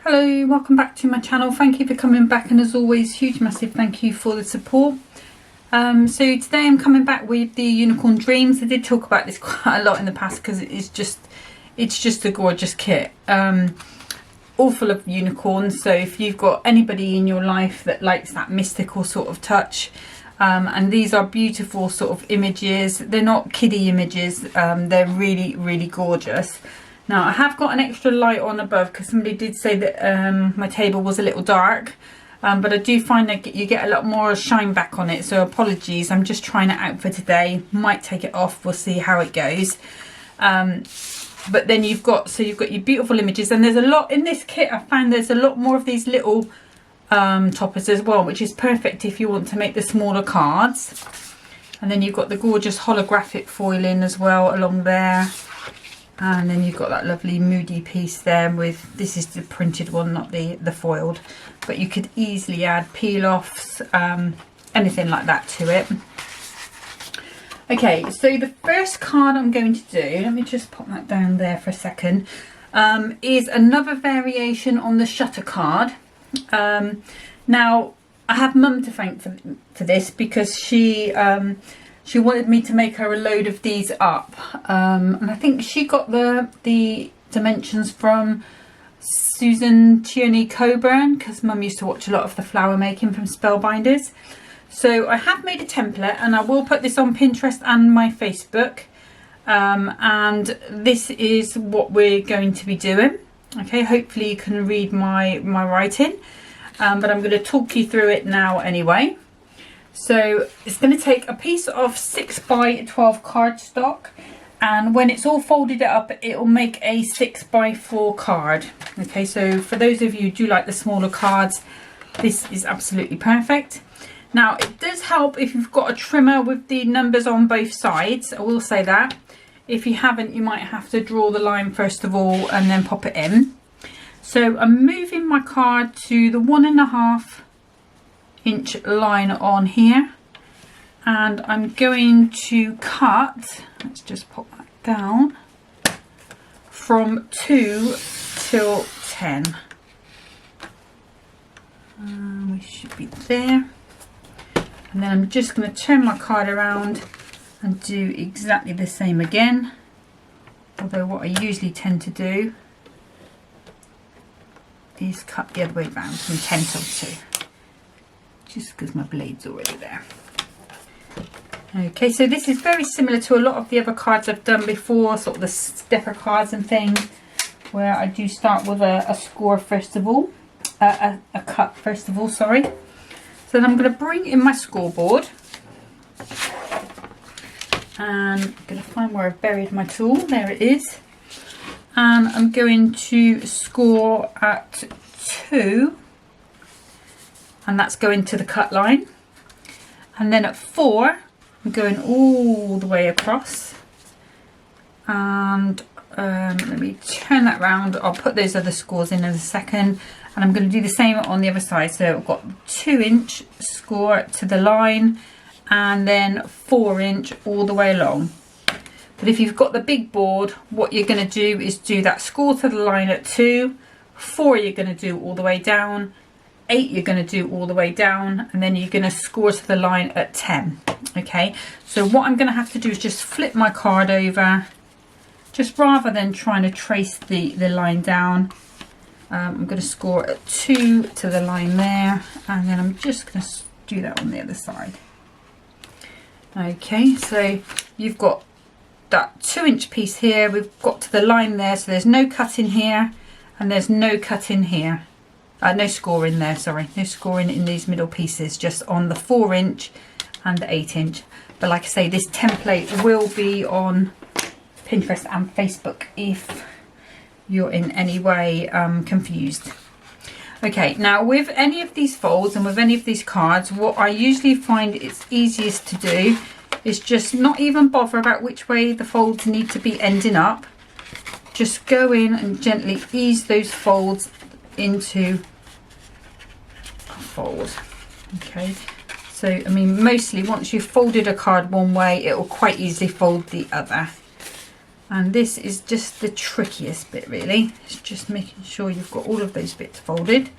Hello, welcome back to my channel. Thank you for coming back, and as always, huge massive thank you for the support. So today I'm coming back with the Unicorn Dreams. I did talk about this quite a lot in the past because it's just a gorgeous kit, all full of unicorns. So if you've got anybody in your life that likes that mystical sort of touch, and these are beautiful sort of images. They're not kiddie images, they're really gorgeous. Now I have got an extra light on above because somebody did say that my table was a little dark, but I do find that you get a lot more shine back on it, so apologies. I'm just trying it out for today. Might take it off, we'll see how it goes. But then you've got your beautiful images, and there's a lot in this kit. I found there's a lot more of these little toppers as well, which is perfect if you want to make the smaller cards. And then you've got the gorgeous holographic foiling as well along there. And then you've got that lovely moody piece there with, this is the printed one, not the foiled. But you could easily add peel-offs, anything like that to it. Okay, so the first card I'm going to do, let me just pop that down there for a second, is another variation on the shutter card. Now, I have Mum to thank for this because she wanted me to make her a load of these up, and I think she got the dimensions from Susan Tierney Coburn, because Mum used to watch a lot of the flower making from Spellbinders. So I have made a template, and I will put this on Pinterest and my Facebook, and this is what we're going to be doing. Okay, hopefully you can read my writing, but I'm going to talk you through it now anyway. So it's going to take a piece of 6x12 cardstock, and when it's all folded up, it will make a 6x4 card. Okay, so for those of you who do like the smaller cards, this is absolutely perfect. Now it does help if you've got a trimmer with the numbers on both sides, I will say that. If you haven't, you might have to draw the line first of all and then pop it in. So I'm moving my card to the 1.5 inch line on here, and I'm going to cut, let's just pop that down, from 2 till 10. We should be there. And then I'm just going to turn my card around and do exactly the same again, although what I usually tend to do is cut the other way around from 10 till 2, just because my blade's already there. Okay, so this is very similar to a lot of the other cards I've done before, sort of the stepper cards and things, where I do start with a score first of all, a cut first of all, sorry. So then I'm going to bring in my scoreboard, and I'm going to find where I've buried my tool. There it is. And I'm going to score at 2, and that's going to the cut line. And then at 4, I'm going all the way across. And let me turn that round. I'll put those other scores in a second. And I'm going to do the same on the other side. So I've got 2 inch score to the line, and then 4 inch all the way along. But if you've got the big board, what you're going to do is do that score to the line at 2, 4 you're going to do all the way down, 8 you're going to do all the way down, and then you're going to score to the line at 10. Okay, so what I'm going to have to do is just flip my card over, just rather than trying to trace the line down. I'm going to score at 2 to the line there, and then I'm just going to do that on the other side. Okay, so you've got that 2 inch piece here, we've got to the line there, so there's no cut in here, and there's no cut in here. No scoring there, sorry, no scoring in these middle pieces, just on the 4 inch and the 8 inch. But like I say, this template will be on Pinterest and Facebook if you're in any way confused. Okay, now with any of these folds and with any of these cards, what I usually find it's easiest to do is just not even bother about which way the folds need to be ending up. Just go in and gently ease those folds into a fold. Okay, so I mean, mostly once you've folded a card one way, it will quite easily fold the other. And this is just the trickiest bit really. It's just making sure you've got all of those bits folded.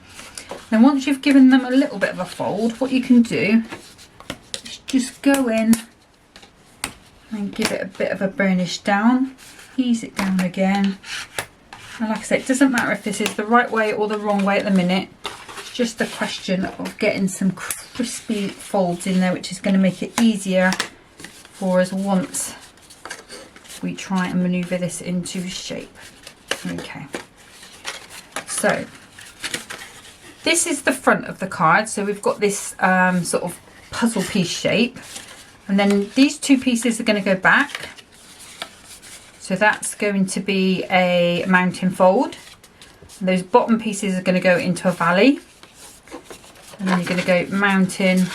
Then once you've given them a little bit of a fold, what you can do is just go in and give it a bit of a burnish down, ease it down again. And like I said, it doesn't matter if this is the right way or the wrong way at the minute. It's just a question of getting some crispy folds in there, which is going to make it easier for us once we try and maneuver this into shape. Okay, so this is the front of the card. So we've got this sort of puzzle piece shape, and then these two pieces are going to go back. So that's going to be a mountain fold. And those bottom pieces are going to go into a valley. And then you're going to go mountain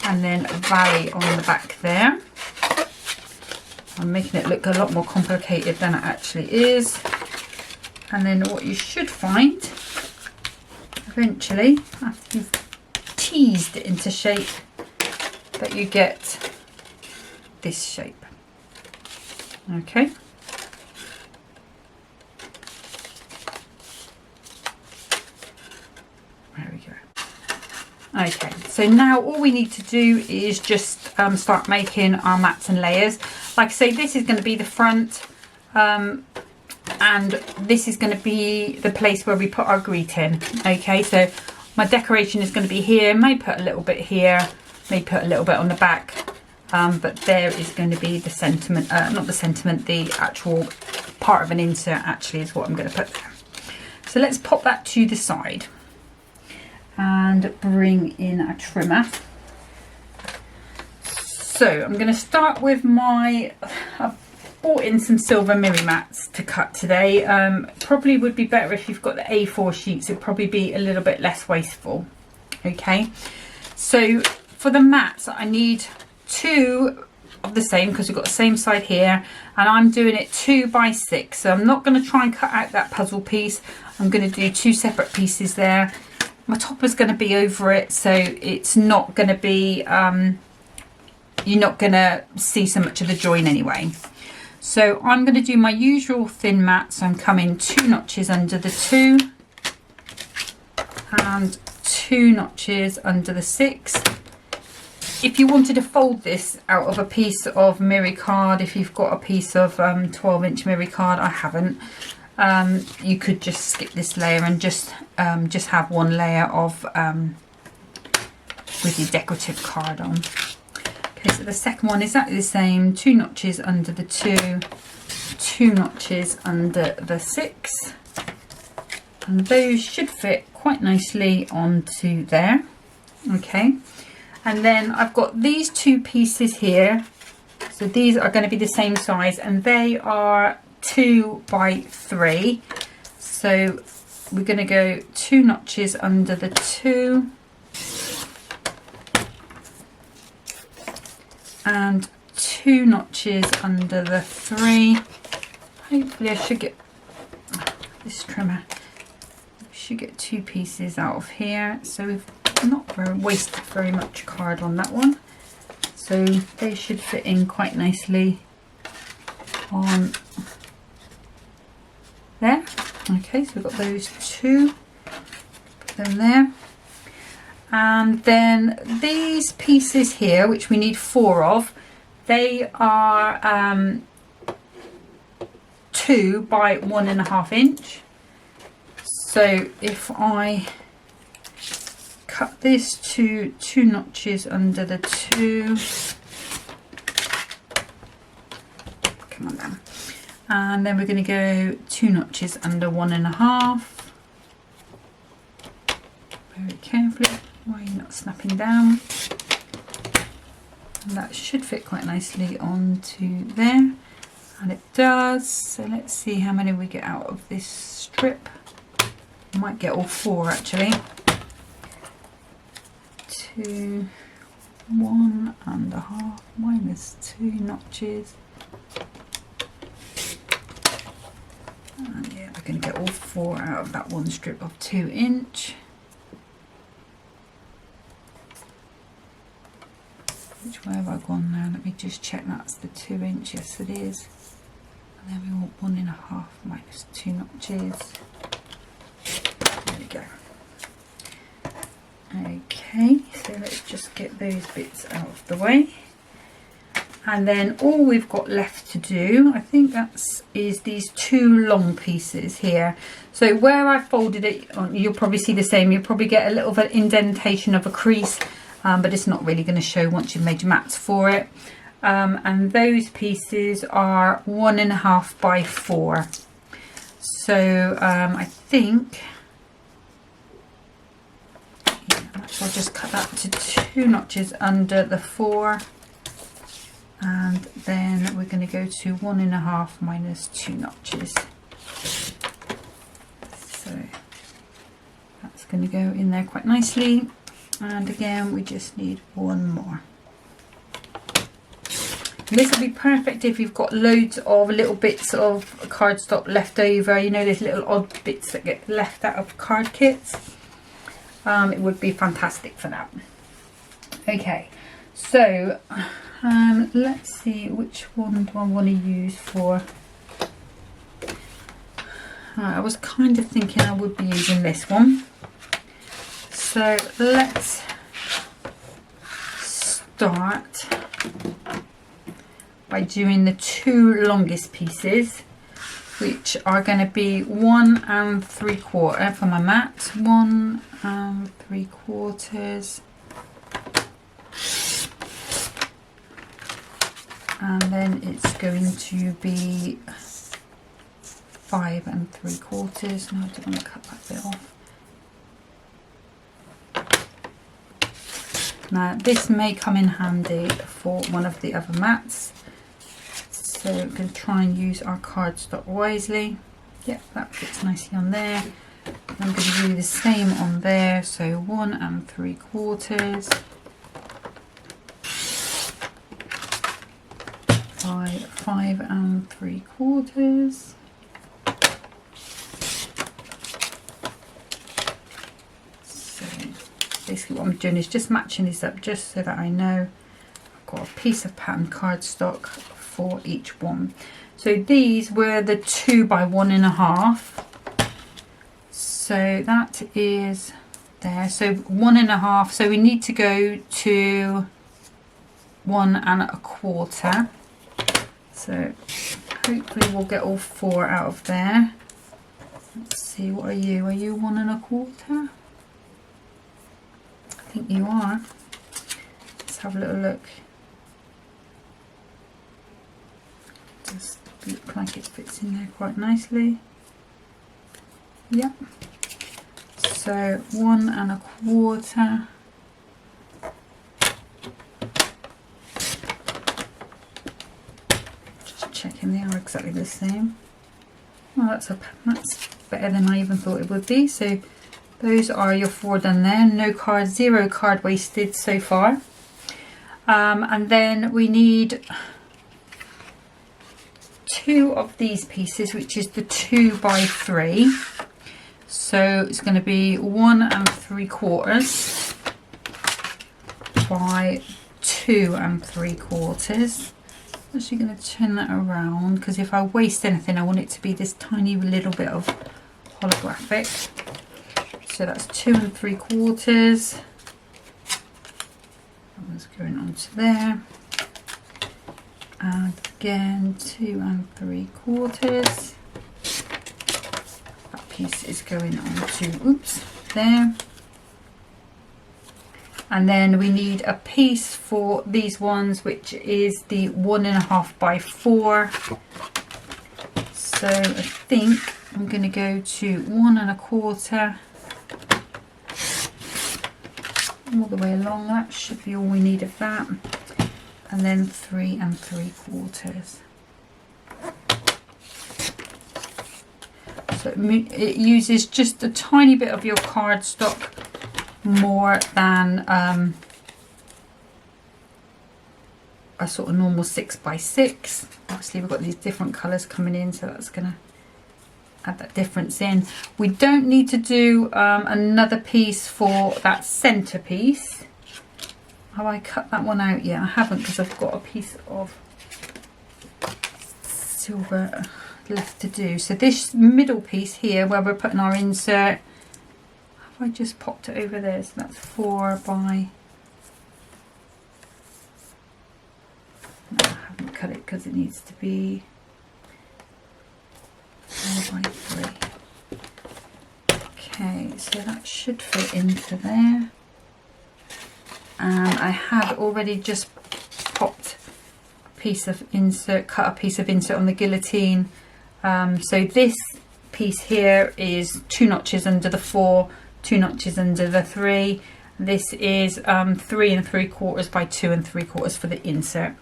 and then valley on the back there. I'm making it look a lot more complicated than it actually is. And then what you should find eventually, after you've teased it into shape, that you get this shape. Okay. There we go. Okay, so now all we need to do is just start making our mats and layers. Like I say, this is going to be the front, and this is going to be the place where we put our greeting. Okay, so my decoration is going to be here. May put a little bit here, may put a little bit on the back. But there is going to be the sentiment, not the sentiment, the actual part of an insert actually is what I'm going to put there. So let's pop that to the side and bring in a trimmer. So I'm going to start with my, I've bought in some silver mirror mats to cut today. Probably would be better if you've got the A4 sheets, it'd probably be a little bit less wasteful. Okay, so for the mats I need two of the same, because we've got the same side here, and I'm doing it 2 by 6. So I'm not going to try and cut out that puzzle piece. I'm going to do 2 separate pieces there. My topper's going to be over it, so it's not going to be you're not going to see so much of the join anyway. So I'm going to do my usual thin mat. So I'm coming 2 notches under the 2 and 2 notches under the 6. If you wanted to fold this out of a piece of mirror card, if you've got a piece of 12-inch mirror card, I haven't, you could just skip this layer and just have one layer of with your decorative card on. Okay, so the second one is exactly the same, 2 notches under the 2, 2 notches under the 6, and those should fit quite nicely onto there. Okay. And then I've got these 2 pieces here. So these are going to be the same size, and they are 2 by 3. So we're going to go 2 notches under the 2 and 2 notches under the 3. Hopefully I should get this trimmer. Should get 2 pieces out of here. So we've not wasted very much card on that one, so they should fit in quite nicely on there. Okay, so we've got those 2, put them there, and then these pieces here, which we need 4 of, they are 2 by 1.5 inch. So if I cut this to 2 notches under the 2, come on down, and then we're going to go 2 notches under 1.5. Very carefully, why are you not snapping down? And that should fit quite nicely onto there, and it does. So let's see how many we get out of this strip. I might get all 4 actually. 2, 1.5 minus 2 notches, and yeah, we're going to get all 4 out of that one strip of 2 inch. Which way have I gone now? Let me just check that's the 2 inch. Yes, it is. And then we want 1.5 minus 2 notches. There we go. Okay, so let's just get those bits out of the way. And then all we've got left to do, I think is these 2 long pieces here. So where I folded it, you'll probably see the same. You'll probably get a little bit of indentation of a crease, but it's not really going to show once you've made your mats for it. And those pieces are 1.5 by 4. So I think, I'll just cut that to 2 notches under the 4. And then we're going to go to 1.5 minus 2 notches. So that's going to go in there quite nicely. And again, we just need 1 more. And this will be perfect if you've got loads of little bits of cardstock left over. You know, those little odd bits that get left out of card kits. It would be fantastic for that. Okay, so let's see, which one do I want to use for? I was kind of thinking I would be using this one. So let's start by doing the 2 longest pieces, which are going to be 1 3/4 for my mat. 1 3/4. And then it's going to be 5 3/4. No, I don't want to cut that bit off. Now this may come in handy for one of the other mats. So we're going to try and use our cardstock wisely. Yep, that fits nicely on there. I'm going to do the same on there. So 1 3/4. 5 3/4. So basically what I'm doing is just matching these up just so that I know I've got a piece of pattern cardstock for each one. So these were the 2 by 1.5. So that is there. So 1.5. So we need to go to 1 1/4. So hopefully we'll get all 4 out of there. Let's see, what are you? Are you 1 1/4? I think you are. Let's have a little look. Just look like it fits in there quite nicely. Yep. So 1 1/4. Checking they are exactly the same. Well, that's better than I even thought it would be. So those are your 4 done there. No card, 0 card wasted so far. And then we need 2 of these pieces, which is the 2 by 3. So it's going to be 1 3/4 by 2 3/4. I'm actually going to turn that around because if I waste anything, I want it to be this tiny little bit of holographic. So that's 2 3/4. That one's going onto there. And again, 2 3/4. That piece is going onto, oops, there. And then we need a piece for these ones, which is the 1.5 by 4. So I think I'm going to go to 1 1/4 all the way along. That should be all we need of that. And then 3 3/4. So it uses just a tiny bit of your cardstock more than a sort of normal 6 by 6. Obviously we've got these different colours coming in, so that's going to add that difference in. We don't need to do another piece for that centre piece. Have I cut that one out yet? I haven't, because I've got a piece of silver left to do. So this middle piece here where we're putting our insert, have I just popped it over there? So that's 4 by, no, I haven't cut it because it needs to be 4 by 3. Okay, so that should fit into there. And I had already just popped a piece of insert, cut a piece of insert on the guillotine. So this piece here is 2 notches under the 4, 2 notches under the 3. This is 3 3/4 by 2 3/4 for the insert.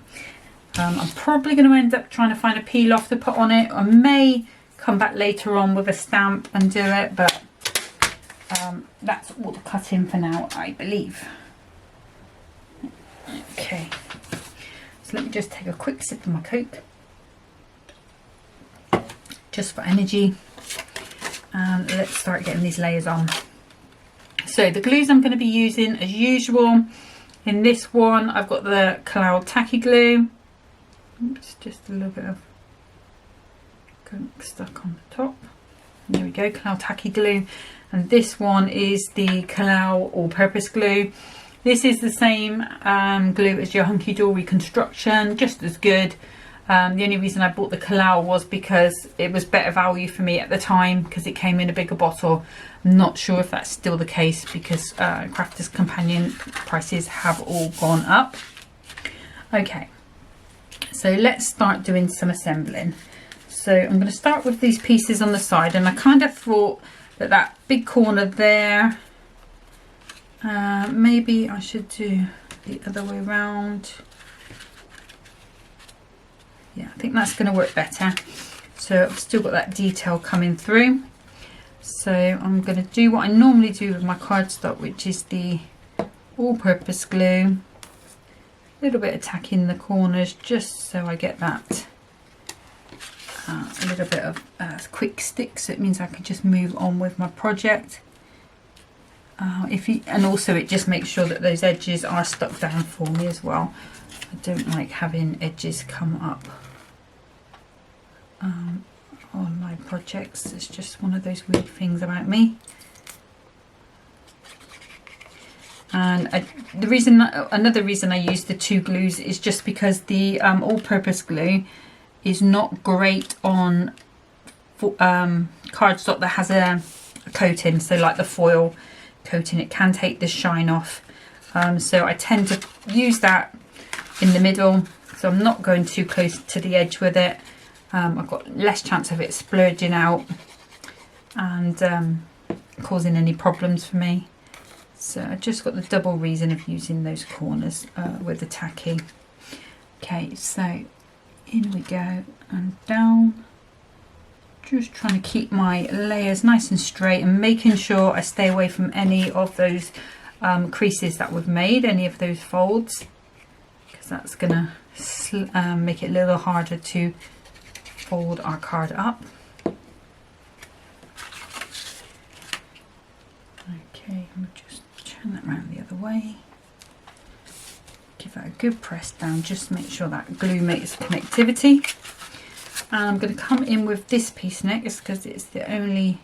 I'm probably going to end up trying to find a peel off to put on it. I may come back later on with a stamp and do it, but that's all the cutting for now, I believe. Okay, so let me just take a quick sip of my Coke, just for energy, and let's start getting these layers on. So the glues I'm going to be using as usual. In this one I've got the cloud tacky glue. Oops, just a little bit of gunk stuck on the top. There we go, cloud tacky glue. And this one is the Kalau all-purpose glue. This is the same glue as your Hunkydorys Construction, just as good. The only reason I bought the Kalau was because it was better value for me at the time because it came in a bigger bottle. I'm not sure if that's still the case because Crafter's Companion prices have all gone up. Okay, so let's start doing some assembling. So I'm going to start with these pieces on the side, and I kind of thought that big corner there, maybe I should do the other way around. Yeah, I think that's going to work better. So I've still got that detail coming through. So I'm going to do what I normally do with my cardstock, which is the all-purpose glue. A little bit of tack in the corners just so I get that a little bit of quick stick, so it means I can just move on with my project. And also it just makes sure that those edges are stuck down for me as well. I don't like having edges come up on my projects. It's just one of those weird things about me. And another reason I use the 2 glues is just because the all-purpose glue is not great on cardstock that has a coating, so like the foil coating, it can take the shine off. So I tend to use that in the middle, so I'm not going too close to the edge with it. I've got less chance of it splurging out and causing any problems for me. So I just got the double reason of using those corners with the tacky. Okay, so in we go and down. Just trying to keep my layers nice and straight and making sure I stay away from any of those creases that we've made, any of those folds, because that's gonna make it a little harder to fold our card up. Okay, we'll just turn that around the other way. Give that a good press down, just make sure that glue makes connectivity. And I'm going to come in with this piece next because it's the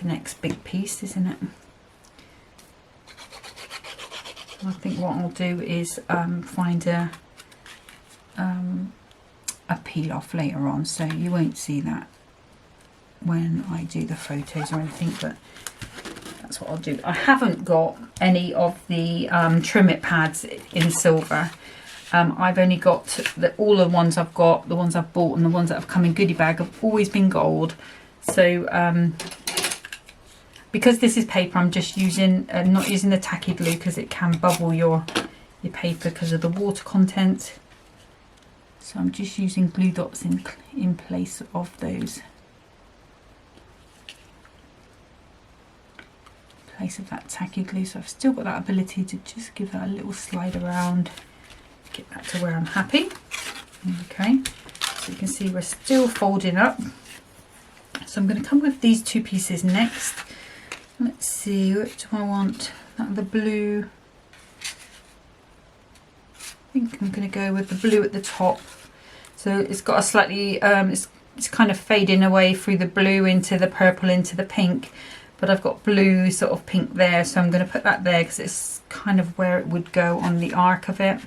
next big piece, isn't it? I think what I'll do is find a peel off later on, so you won't see that when I do the photos or anything, but that's what I'll do. I haven't got any of the trim it pads in silver. I've only got all the ones I've got, the ones I've bought and the ones that have come in goodie bag have always been gold. So because this is paper, I'm just using not using the tacky glue because it can bubble your paper because of the water content. So I'm just using glue dots in place of those. Place of that tacky glue, so I've still got that ability to just give that a little slide around, get that to where I'm happy. Okay, so you can see we're still folding up. So I'm going to come with these 2 pieces next. Let's see, which do I want? The blue. I think I'm going to go with the blue at the top. So So it's got a slightly, it's kind of fading away through the blue into the purple into the pink. But I've got blue sort of pink there, so I'm going to put that there because it's kind of where it would go on the arc of it.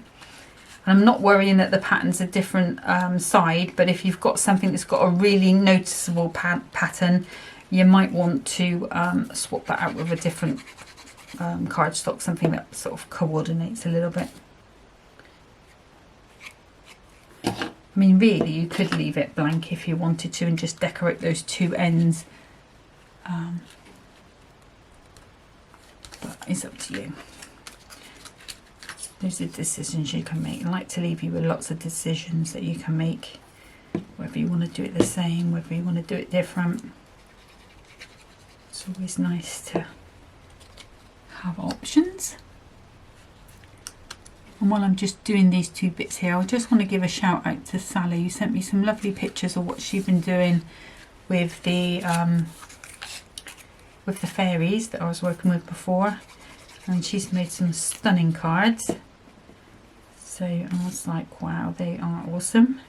And I'm not worrying that the pattern's a different side, but if you've got something that's got a really noticeable pattern, you might want to swap that out with a different cardstock, something that sort of coordinates a little bit. I mean, really, you could leave it blank if you wanted to and just decorate those two ends. But it's up to you. Those are decisions you can make. I like to leave you with lots of decisions that you can make, whether you want to do it the same, whether you want to do it different. It's always nice to have options. And while I'm just doing these two bits here, I just want to give a shout out to Sally, who sent me some lovely pictures of what she's been doing with the fairies that I was working with before. And she's made some stunning cards. So I was like, wow, they are awesome.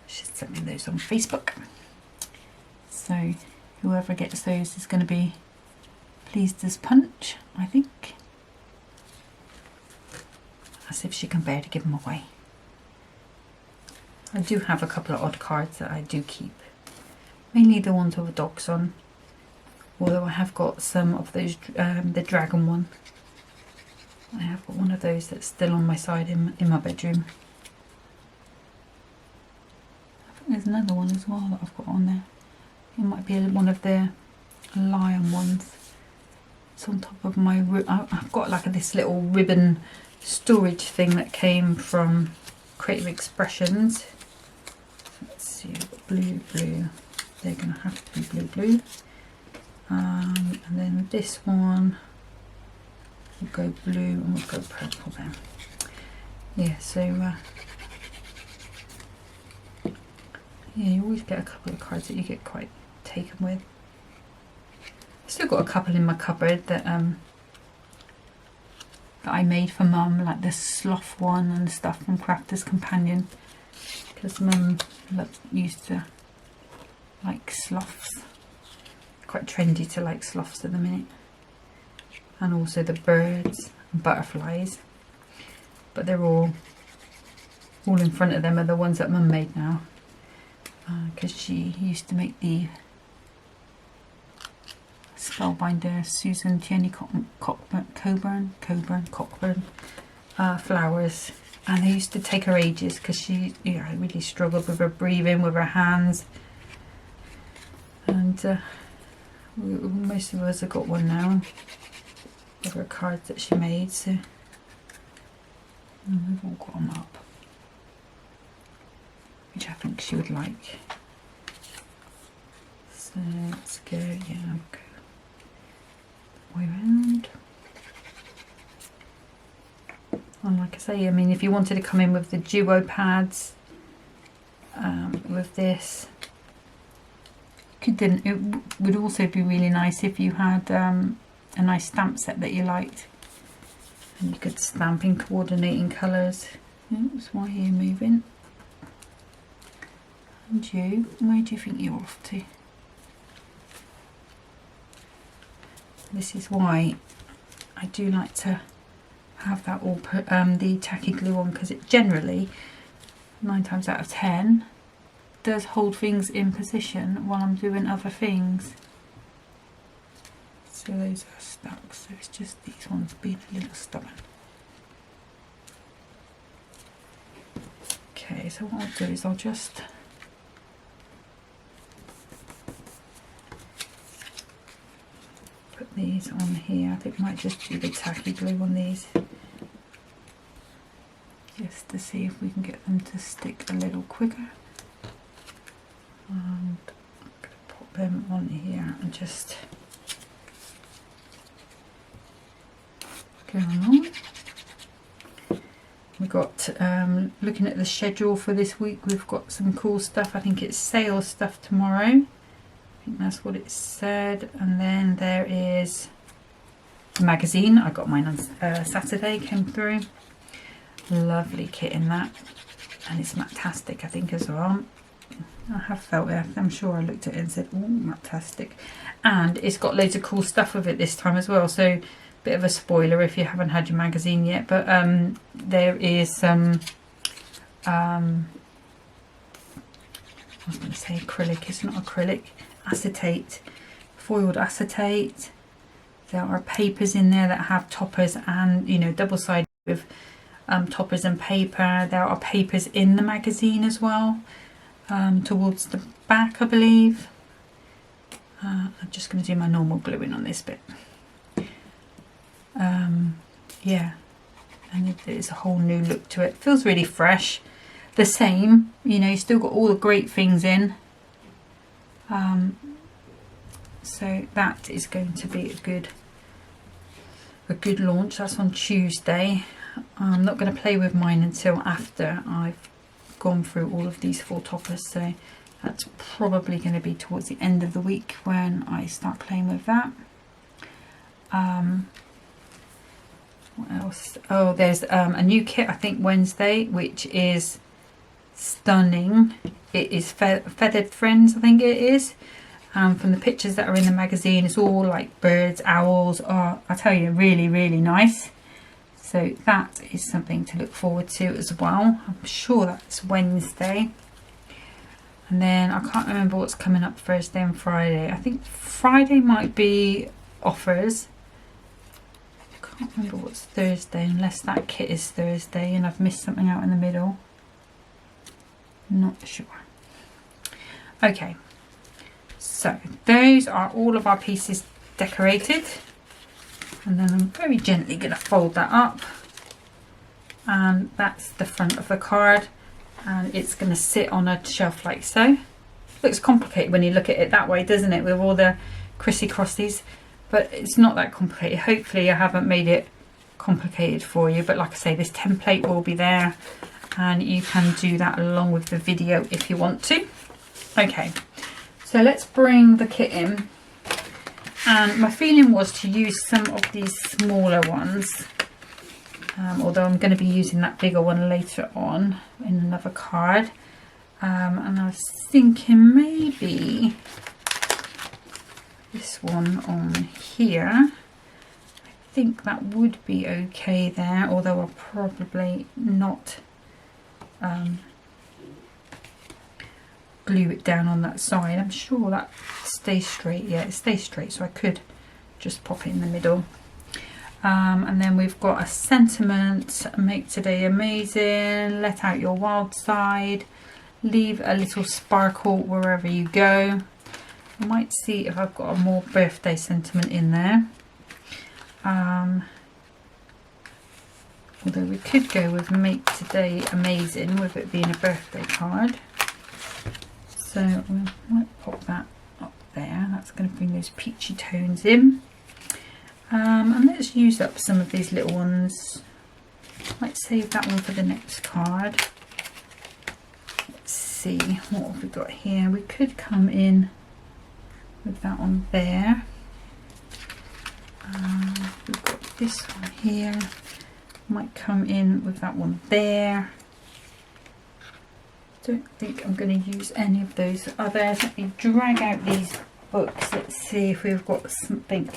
She sent me those on Facebook. So whoever gets those is going to be pleased as punch, I think. As if she can bear to give them away. I do have a couple of odd cards that I do keep. Mainly the ones with the dogs on. Although I have got some of those, the dragon one. I have got one of those that's still on my side in my bedroom. I think there's another one as well that I've got on there. It might be one of the lion ones. It's on top of my, I've got like this little ribbon storage thing that came from Creative Expressions. Let's see, blue. They're going to have to be blue. And then this one will go blue and we'll go purple then. Yeah, so yeah, you always get a couple of cards that you get quite taken with. I've still got a couple in my cupboard that I made for Mum, like the sloth one and stuff from Crafter's Companion, because Mum used to like sloths. Quite trendy to like sloths at the minute, and also the birds and butterflies, but they're all in front of them are the ones that Mum made now, because she used to make the spellbinder Susan Tierney Cockburn flowers, and they used to take her ages because she really struggled with her breathing with her hands, and most of us have got one now of her cards that she made, so we've all got them up, which I think she would like. So let's go, go way around. And like I say, I mean, if you wanted to come in with the duo pads, with this, it would also be really nice if you had a nice stamp set that you liked, and you could stamp in coordinating colours. Oops, why are you moving? And you, where do you think you're off to? This is why I do like to have that all put the tacky glue on, because it generally 9 times out of 10 does hold things in position while I'm doing other things. So those are stuck, so it's just these ones being a little stubborn. Okay, so what I'll do is I'll just put these on here. I think I might just do the tacky glue on these, just to see if we can get them to stick a little quicker. And I'm going to pop them on here and just go along. We got, looking at the schedule for this week, we've got some cool stuff. I think it's sale stuff tomorrow. I think that's what it said. And then there is a magazine. I got mine on Saturday, came through. Lovely kit in that. and it's matastic, I think, as well. I have felt it. I'm sure I looked at it and said, oh, matastic. And it's got loads of cool stuff with it this time as well. So, bit of a spoiler if you haven't had your magazine yet. But there is some, I was going to say acrylic. It's not acrylic. Acetate, foiled acetate. There are papers in there that have toppers and, you know, double-sided with toppers and paper. There are papers in the magazine as well. Towards the back, I believe. I'm just going to do my normal gluing on this bit. Yeah, and there's a whole new look to it. Feels really fresh. The same, you know, you still got all the great things in. So that is going to be a good launch. That's on Tuesday. I'm not going to play with mine until after I've gone through all of these 4 toppers, so that's probably going to be towards the end of the week when I start playing with that. What else? Oh, there's a new kit, I think Wednesday, which is stunning. It is Feathered Friends, I think it is. From the pictures that are in the magazine, it's all like birds, owls. Oh, I tell you, really, really nice. So that is something to look forward to as well. I'm sure that's Wednesday. And then I can't remember what's coming up Thursday and Friday. I think Friday might be offers. I can't remember what's Thursday, unless that kit is Thursday and I've missed something out in the middle. Not sure. Okay. So those are all of our pieces decorated. And then I'm very gently going to fold that up, and that's the front of the card, and it's going to sit on a shelf like so. Looks complicated when you look at it that way, doesn't it, with all the crissy crossies, but it's not that complicated. Hopefully I haven't made it complicated for you, but like I say, this template will be there and you can do that along with the video if you want to. Okay, so let's bring the kit in. And my feeling was to use some of these smaller ones, although I'm going to be using that bigger one later on in another card. And I was thinking maybe this one on here. I think that would be okay there, although I'll probably not glue it down on that side. I'm sure that stays straight. Yeah, it stays straight, so I could just pop it in the middle. And then we've got a sentiment: make today amazing, let out your wild side, leave a little sparkle wherever you go. I might see if I've got a more birthday sentiment in there, although we could go with make today amazing with it being a birthday card. So we might pop that up there. That's going to bring those peachy tones in. And let's use up some of these little ones. Might save that one for the next card. Let's see, what have we got here? We could come in with that one there. We've got this one here. Might come in with that one there. Don't think I'm going to use any of those others. Let me drag out these books. Let's see if we've got something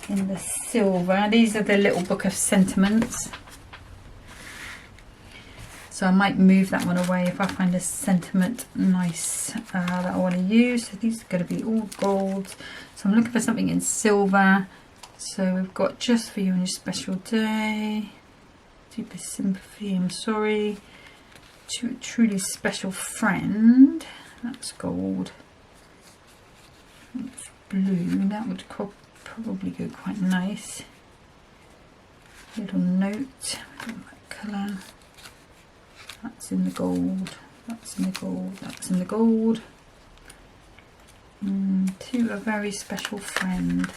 in the silver. These are the little book of sentiments. So I might move that one away if I find a sentiment nice that I want to use. So these are going to be all gold. So I'm looking for something in silver. So we've got just for you on your special day. Deepest sympathy, I'm sorry. To a truly special friend. That's gold. That's blue. That would probably go quite nice. Little note. That colour. That's in the gold. That's in the gold. That's in the gold. To a very special friend.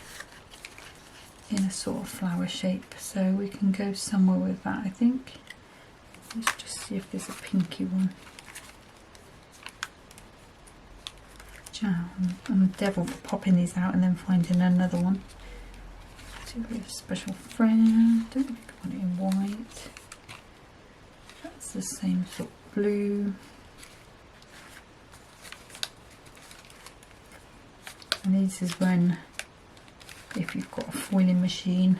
In a sort of flower shape. So we can go somewhere with that, I think. Let's just see if there's a pinky one. I'm a devil for popping these out and then finding another one. To a special friend. Don't think I want it in white. That's the same sort blue. And this is when, if you've got a foiling machine,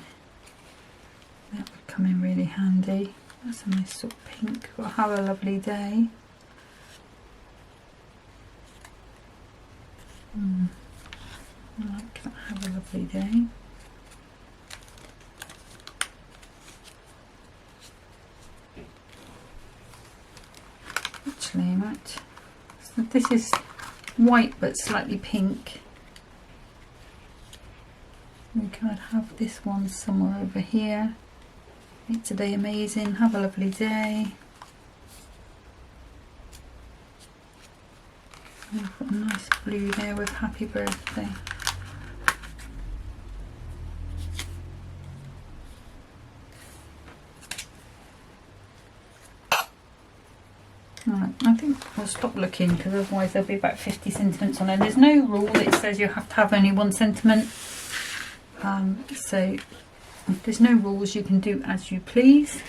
that would come in really handy. That's a nice sort of pink. Well, have a lovely day. I like that. Have a lovely day. Actually, right. So this is white but slightly pink. We could have this one somewhere over here. Make today amazing. Have a lovely day. We've got a nice blue there with happy birthday. Right, I think I'll stop looking because otherwise there'll be about 50 sentiments on there. There's no rule that says you have to have only one sentiment. So if there's no rules, you can do as you please.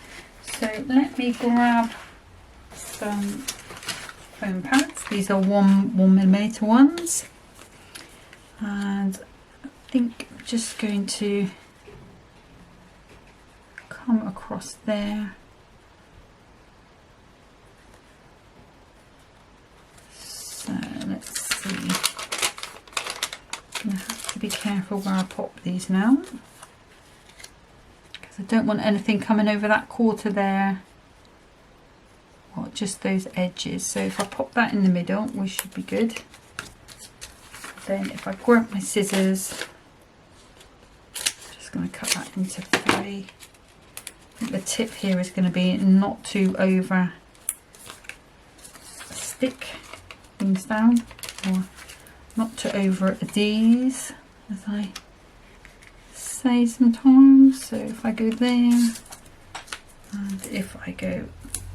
So let me grab some foam pads. These are 1mm ones, and I think I'm just going to come across there. So let's see. I'm going to have to be careful where I pop these now, because I don't want anything coming over that quarter there, or just those edges. So if I pop that in the middle, we should be good. Then if I grab my scissors, I'm just going to cut that into 3. I think the tip here is going to be not to over stick things down, or not to over these, as I say sometimes. So if I go there and if I go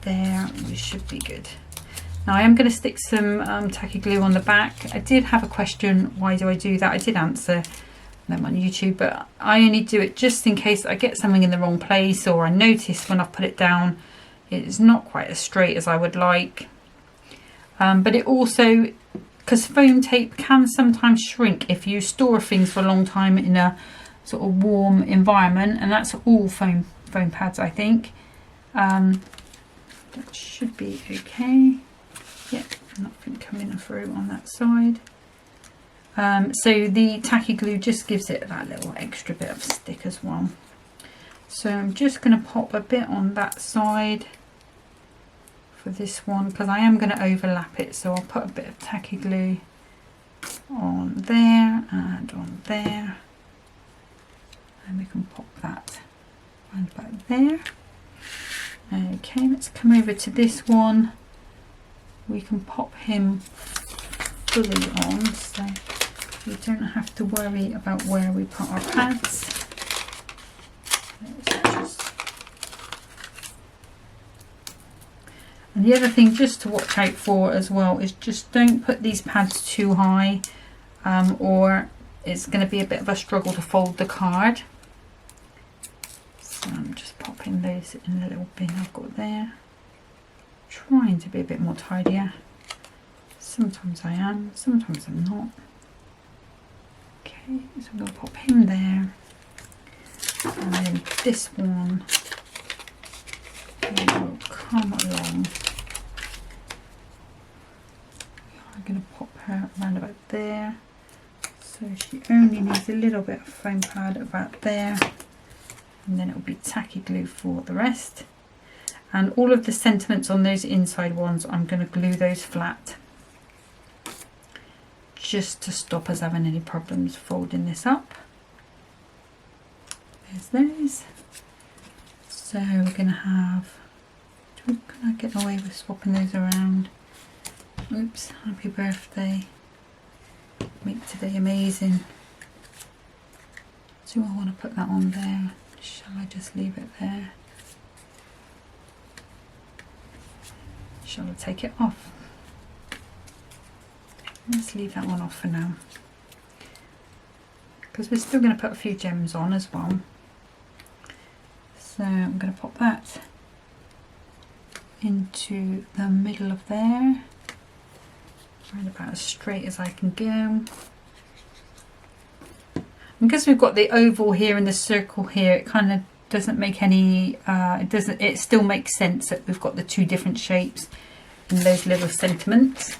there, we should be good. Now I am going to stick some tacky glue on the back. I did have a question, why do I do that? I did answer them on YouTube, but I only do it just in case I get something in the wrong place, or I notice when I put it down it's not quite as straight as I would like. But it also, because foam tape can sometimes shrink if you store things for a long time in a sort of warm environment, and that's all foam pads, I think. That should be okay. Yep, nothing coming through on that side. So the tacky glue just gives it that little extra bit of stick as well. So I'm just going to pop a bit on that side for this one, because I am going to overlap it. So I'll put a bit of tacky glue on there and on there, and we can pop that around about there. Okay, let's come over to this one. We can pop him fully on, so we don't have to worry about where we put our pads. And the other thing just to watch out for as well is just don't put these pads too high, or it's going to be a bit of a struggle to fold the card. So I'm just popping those in the little bin I've got there. Trying to be a bit more tidier. Sometimes I am, sometimes I'm not. Okay, so I'm going to pop him there. And then this one will come along. I'm going to pop her around about there. So she only needs a little bit of foam pad about there. And then it will be tacky glue for the rest. And all of the sentiments on those inside ones, I'm going to glue those flat, just to stop us having any problems folding this up. There's those. So we're going to have, can I get away with swapping those around? Oops, happy birthday. Make today amazing. Do I want to put that on there? Shall I just leave it there? Shall I take it off? Let's leave that one off for now, because we're still going to put a few gems on as well. So I'm going to pop that into the middle of there, right about as straight as I can go. Because we've got the oval here and the circle here, it kind of doesn't make any, it still makes sense that we've got the two different shapes and those little sentiments.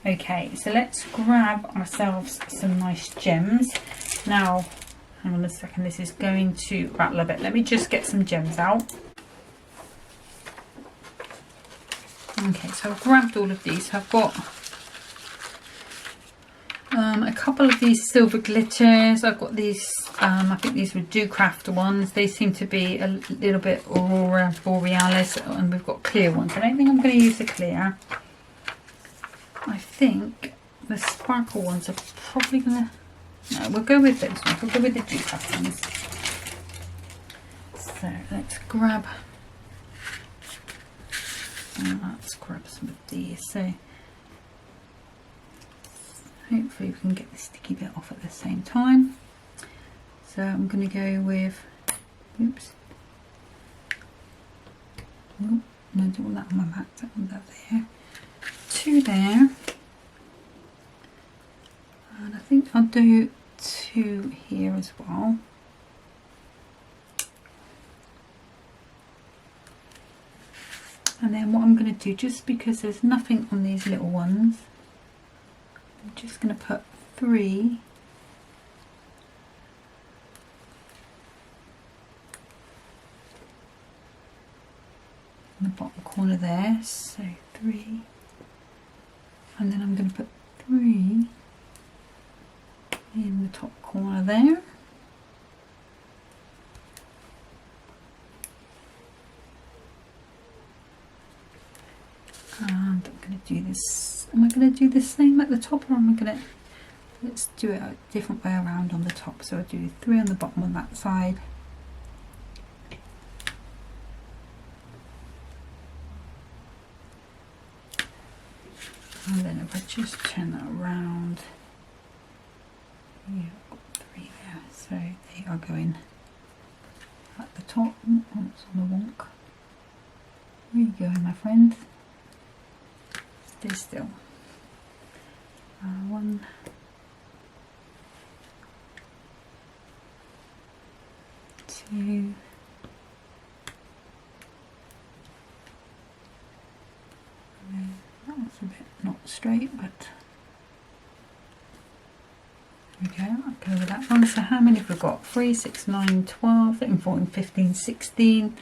Okay, so let's grab ourselves some nice gems. Now, hang on a second, this is going to rattle a bit. Let me just get some gems out. Okay, so I've grabbed all of these. I've got a couple of these silver glitters. I've got these, I think these were Craft ones. They seem to be a little bit Aurora Borealis, and we've got clear ones. I don't think I'm going to use the clear. I think the sparkle ones are probably going to, no, we'll go with those ones. We'll go with the Craft ones. So let's grab, let's grab some of these. So hopefully we can get the sticky bit off at the same time. So I'm going to go with, oops, oh, no, I don't want that on my mat, I want that there, 2 there, and I think I'll do 2 here as well. And then what I'm going to do, just because there's nothing on these little ones, I'm just going to put 3 in the bottom corner there, so 3, and then I'm going to put 3 in the top corner there. And I'm going to do this, am I going to do the same at the top, or am I going to, let's do it a different way around on the top. So I'll do 3 on the bottom on that side. And then if I just turn that around, yeah, I've got 3 there, so they are going at the top. Oh, it's on the wonk. Where are you going, my friend? Stay still. 1, 2, that's a bit not straight, but there we go. I'll go with that one. So how many have we got? 3, 6, 9, 12, 13, 14, 15, 16.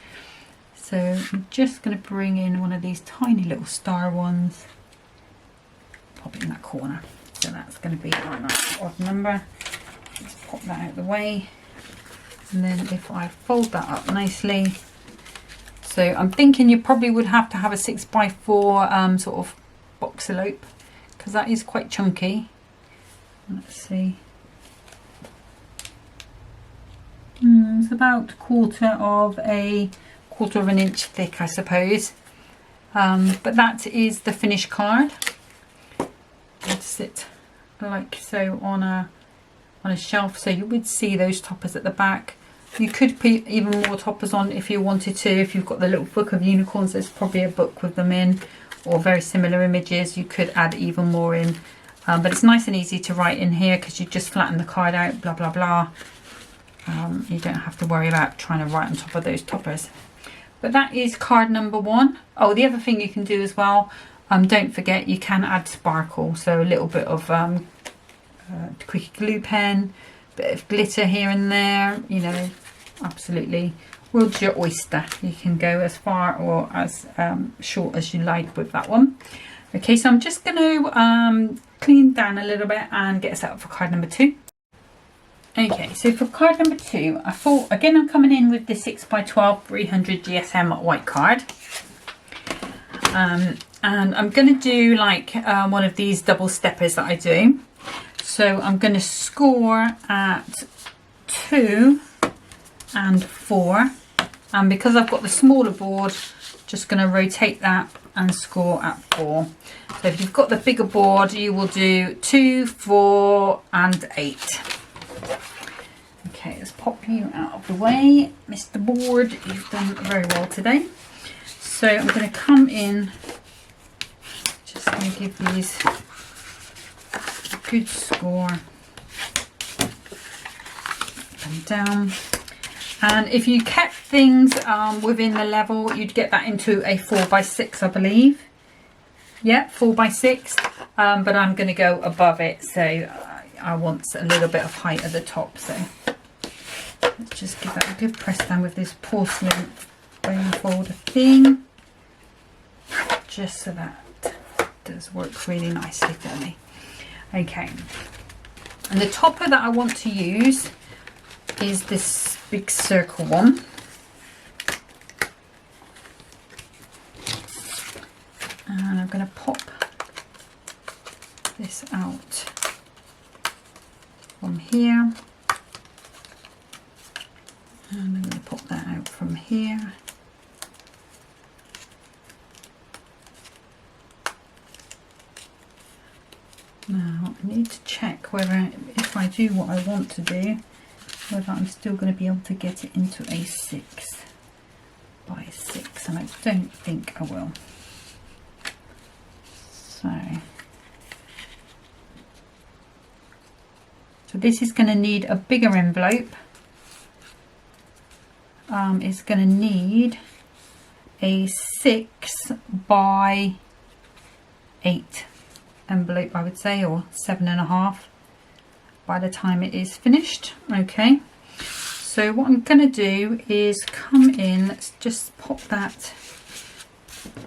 So I'm just going to bring in one of these tiny little star ones, pop it in that corner. So that's going to be our nice odd number. Let's pop that out of the way. And then if I fold that up nicely, so I'm thinking you probably would have to have a 6x4 sort of box elope, because that is quite chunky. Let's see. It's about a quarter of an inch thick, I suppose. But that is the finished card. It'd sit like so on a shelf, so you would see those toppers at the back. You could put even more toppers on if you wanted to. If you've got the little book of unicorns, there's probably a book with them in, or very similar images. You could add even more in, but it's nice and easy to write in here because you just flatten the card out, blah blah blah. You don't have to worry about trying to write on top of those toppers. But that is card number 1. Oh, the other thing you can do as well, don't forget you can add sparkle, so a little bit of quick glue pen, bit of glitter here and there, you know, absolutely. World's your oyster. You can go as far or as short as you like with that one. Okay, so I'm just going to clean down a little bit and get us out for card number 2. Okay, so for card number 2, I thought, again, I'm coming in with the 6x12 300 GSM white card. And I'm going to do like one of these double steppers that I do. So I'm going to score at 2 and 4. And because I've got the smaller board, just going to rotate that and score at 4. So if you've got the bigger board, you will do 2, 4 and 8. Okay, let's pop you out of the way. Mr. Board, you've done very well today. So I'm going to come in, just going to give these a good score up and down. And if you kept things within the level, you'd get that into a 4x6, I believe. Yeah, 4x6. But I'm going to go above it, so I want a little bit of height at the top. So let's just give that a good press down with this porcelain bone folder thing, just so that does work really nicely for me. Okay, and the topper that I want to use is this big circle one. And I'm going to pop this out from here. And I'm going to pop that out from here. Now I need to check whether, if I do what I want to do, whether I'm still going to be able to get it into a 6x6, and I don't think I will. So this is going to need a bigger envelope. It's going to need a 6x8 envelope, I would say, or 7.5 by the time it is finished. Okay, so what I'm going to do is come in, let's just pop that.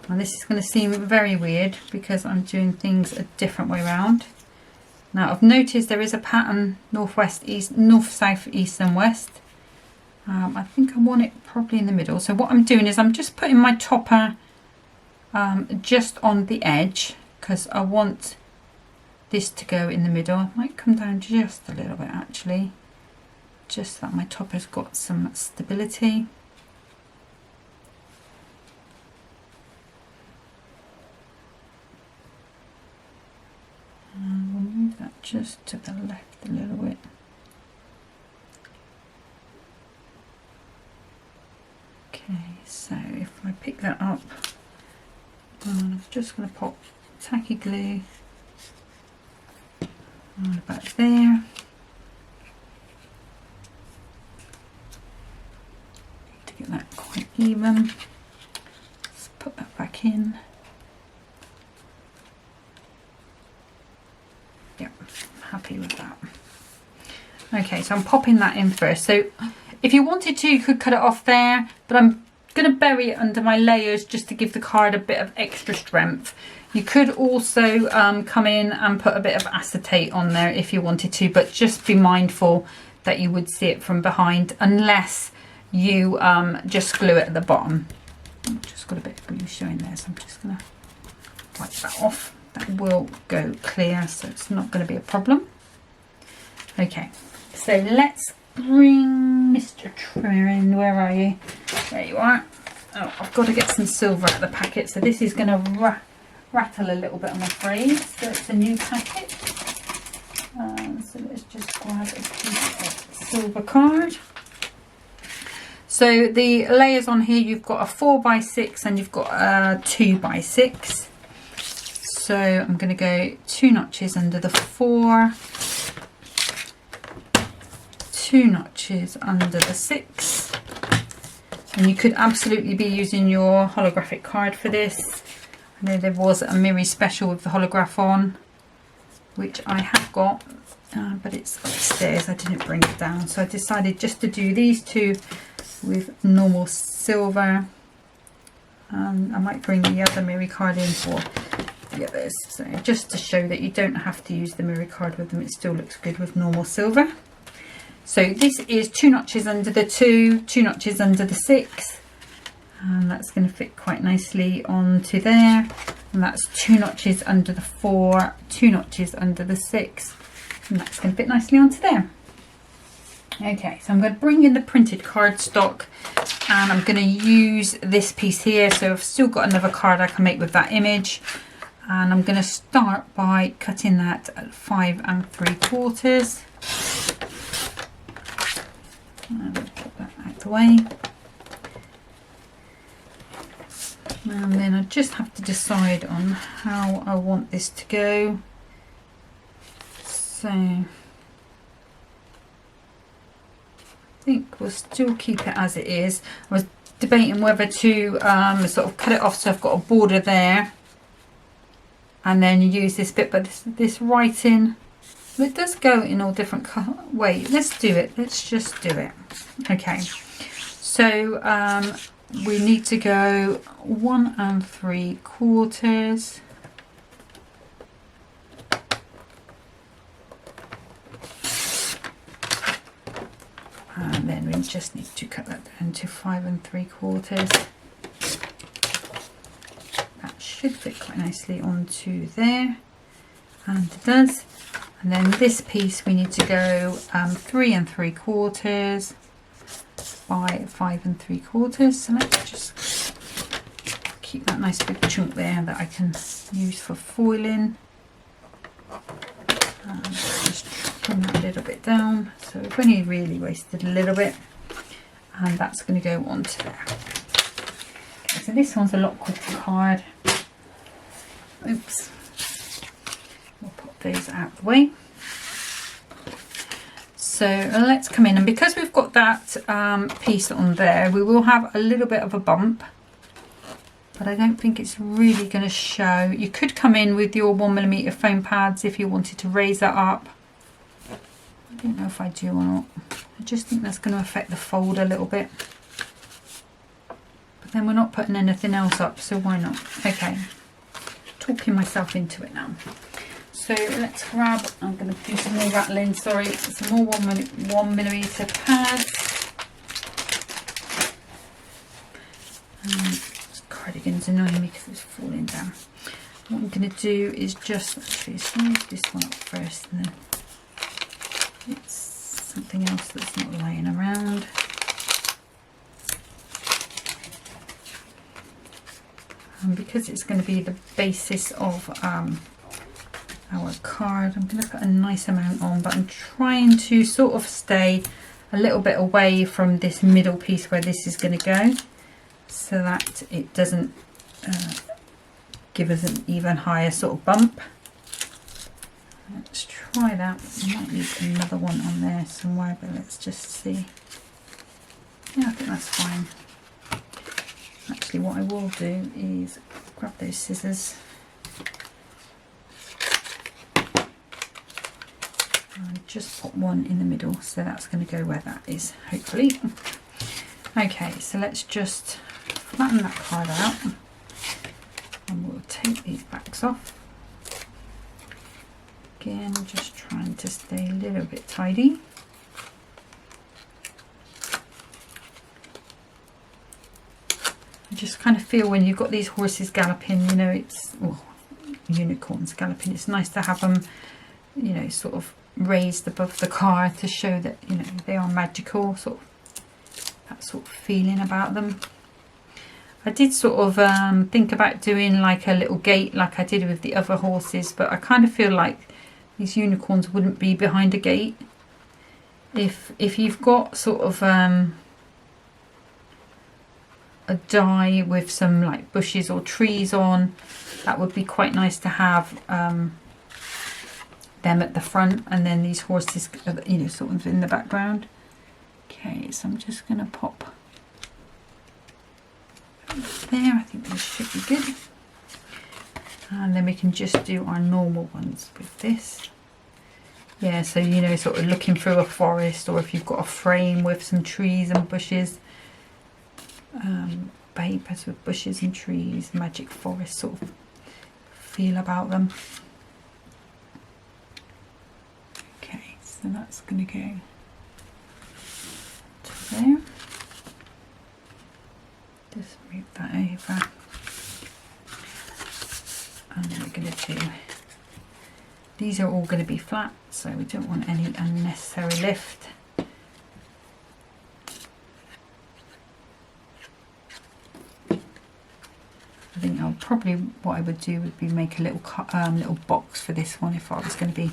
Now this is going to seem very weird because I'm doing things a different way around. Now I've noticed there is a pattern northwest, east, north, south, east and west. I think I want it probably in the middle. So what I'm doing is I'm just putting my topper just on the edge, because I want this to go in the middle. I might come down just a little bit actually, just so that my topper's got some stability. And we'll move that just to the left a little bit. Okay, so if I pick that up, I'm just going to pop tacky glue right about there. To get that quite even, let's put that back in. Yep, I'm happy with that. Okay, so I'm popping that in first. So if you wanted to, you could cut it off there, but I'm going to bury it under my layers just to give the card a bit of extra strength. You could also come in and put a bit of acetate on there if you wanted to, but just be mindful that you would see it from behind unless you just glue it at the bottom. I've just got a bit of glue showing there, so I'm just going to wipe that off. That will go clear, so it's not going to be a problem. Okay, so let's bring Mr. Trimmer in. Where are you? There you are. Oh, I've got to get some silver out of the packet, so this is going to rattle a little bit, I'm afraid. So it's a new packet. So let's just grab a piece of silver card. So the layers on here, you've got a 4x6 and you've got a 2x6. So I'm going to go 2 notches under the 4. 2 notches under the 6, and you could absolutely be using your holographic card for this. I know there was a Miri special with the holograph on, which I have got, but it's upstairs. I didn't bring it down, so I decided just to do these two with normal silver. I might bring the other Miri card in for the others, so just to show that you don't have to use the Miri card with them, it still looks good with normal silver. So this is 2 notches under the 2, 2 notches under the 6, and that's going to fit quite nicely onto there. And that's 2 notches under the 4, 2 notches under the 6, and that's going to fit nicely onto there. Okay, so I'm going to bring in the printed cardstock, and I'm going to use this piece here. So I've still got another card I can make with that image, and I'm going to start by cutting that at 5 3/4. And put that out the way. And then I just have to decide on how I want this to go. So I think we'll still keep it as it is. I was debating whether to sort of cut it off so I've got a border there and then use this bit, but this writing, it does go in all different ways. Let's do it. Let's just do it. Okay, so we need to go 1 3/4. And then we just need to cut that down to 5 3/4. That should fit quite nicely onto there, and it does. And then this piece we need to go 3 3/4 by 5 3/4. So let's just keep that nice big chunk there that I can use for foiling. And just trim that a little bit down. So we've only really wasted a little bit, and that's going to go onto there. Okay, so this one's a lot quicker card. Oops. We'll pop those out of the way. So let's come in, and because we've got that piece on there, we will have a little bit of a bump, but I don't think it's really going to show. You could come in with your 1mm foam pads if you wanted to raise that up. I don't know if I do or not. I just think that's going to affect the fold a little bit. But then we're not putting anything else up, so why not? Okay, talking myself into it now. So let's grab, I'm going to do some more rattling, sorry, some more 1mm pads. This cardigan's annoying me because it's falling down. What I'm going to do is just actually smooth this one up first, and then it's something else that's not laying around. And because it's going to be the basis of our card, I'm going to put a nice amount on, but I'm trying to sort of stay a little bit away from this middle piece where this is going to go, so that it doesn't give us an even higher sort of bump. Let's try that. I might need another one on there somewhere, but let's just see. Yeah, I think that's fine. Actually, what I will do is grab those scissors and just put one in the middle, so that's going to go where that is, hopefully. Okay, so let's just flatten that card out, and we'll take these backs off. Again, just trying to stay a little bit tidy. I just kind of feel when you've got these horses galloping, you know, it's, well, unicorns galloping, it's nice to have them, you know, sort of raised above the car to show that, you know, they are magical, sort of that sort of feeling about them. I did sort of think about doing like a little gate like I did with the other horses, but I kind of feel like these unicorns wouldn't be behind a gate. If you've got sort of a die with some like bushes or trees on, that would be quite nice to have them at the front, and then these horses, you know, sort of in the background. Okay, so I'm just going to pop there. I think this should be good, and then we can just do our normal ones with this. Yeah, so, you know, sort of looking through a forest, or if you've got a frame with some trees and bushes, papers with bushes and trees, magic forest sort of feel about them. Okay, so that's going to go to there. Just move that over, and then we're going to do, these are all going to be flat, so we don't want any unnecessary lift. I think I'll probably, what I would do would be make a little little box for this one if I was going to be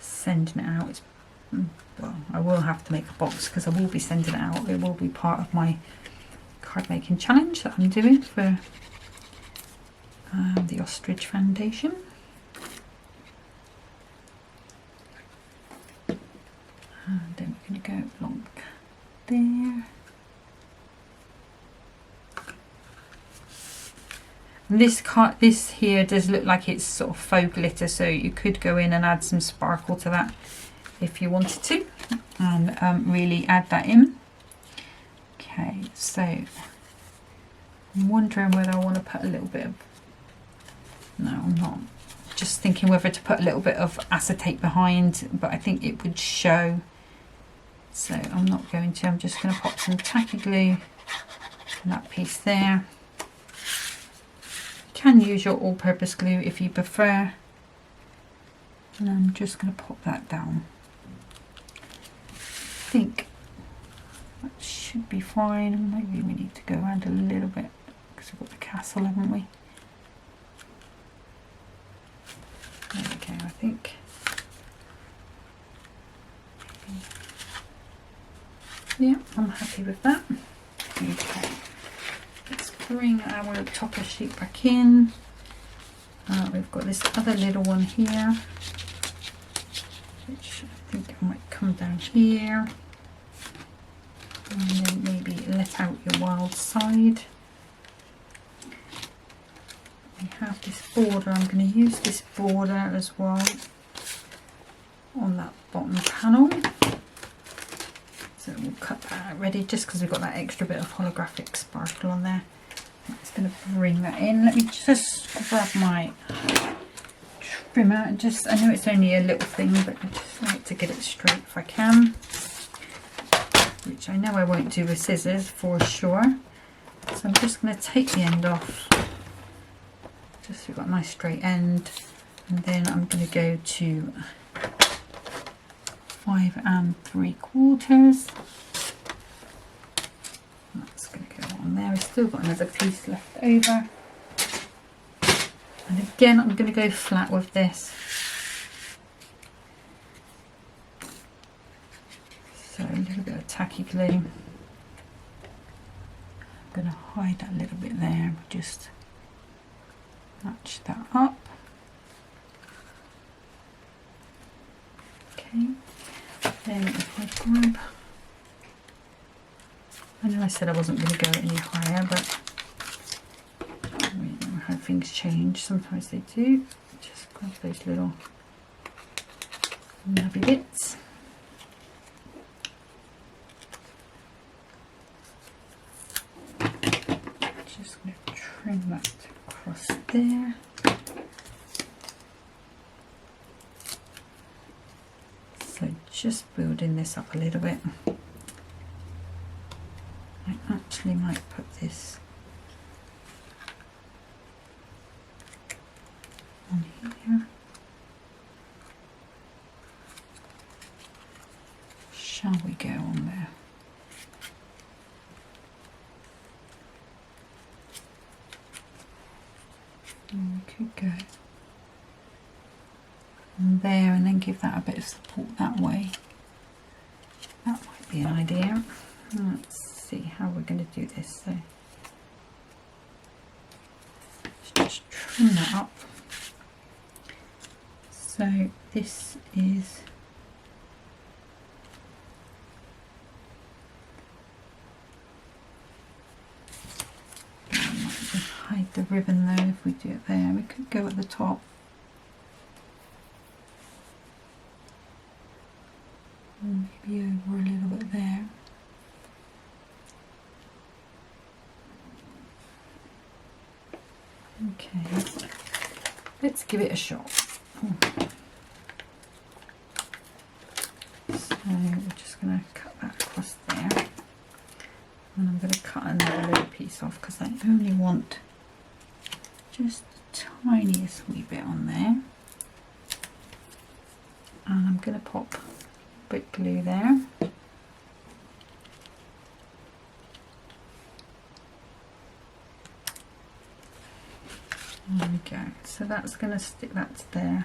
sending it out. It's, well, I will have to make a box because I will be sending it out. It will be part of my card making challenge that I'm doing for the Ostrich Foundation. And then we're going to go along there. And this here does look like it's sort of faux glitter, so you could go in and add some sparkle to that if you wanted to, and really add that in. Okay, so I'm wondering whether I want to put a little bit of, no I'm not, just thinking whether to put a little bit of acetate behind, but I think it would show, so I'm not going to. I'm just going to pop some tacky glue on that piece there. You can use your all-purpose glue if you prefer, and I'm just going to pop that down. I think that should be fine. Maybe we need to go around a little bit because we've got the castle, haven't we? There we go, I think. Yeah, I'm happy with that. Okay, let's bring our topper sheet back in. We've got this other little one here, which I think I might come down here. And then maybe let out your wild side. We have this border. I'm going to use this border as well on that bottom panel. So we'll cut that out ready, just because we've got that extra bit of holographic sparkle on there. I'm just going to bring that in. Let me just grab my trimmer and just, I know it's only a little thing, but I just like to get it straight if I can. Which I know I won't do with scissors for sure. So I'm just going to take the end off. Just so we've got a nice straight end. And then I'm going to go to 5 3/4. That's going to go on there. We've still got another piece left over. And again, I'm going to go flat with this. So a little bit of tacky glue. I'm going to hide that a little bit there. Just match that up. Okay. Then if I grab, I know I said I wasn't going to go any higher, but we know how things change. Sometimes they do. Just grab those little nubby bits. Just going to trim that across there. So just building this up a little bit. I actually might put this on here. Shall we go on there? And we could go on there and then give that a bit of support that way. That might be an idea. Let's see how we're going to do this. So let's just trim that up. So this is hide the ribbon though if we do it there. We could go at the top. Maybe over a little bit there. Okay, let's give it a shot. So we're just going to cut that across there. And I'm going to cut another little piece off because I only want just the tiniest wee bit on there. And I'm going to pop brick glue there. There we go. So that's going to stick that to there,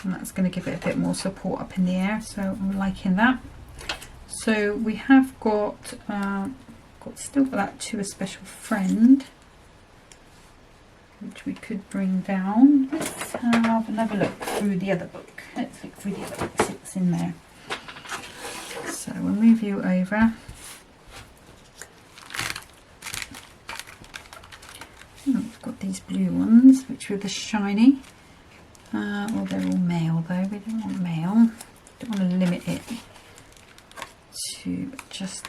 and that's going to give it a bit more support up in the air. So I'm liking that. So we have got still got that to a special friend, which we could bring down. Let's have another look through the other book. Let's look through the other book, see what's in there. So we'll move you over. We've got these blue ones, which were the shiny. Well, they're all male though. We don't want male. Don't want to limit it to just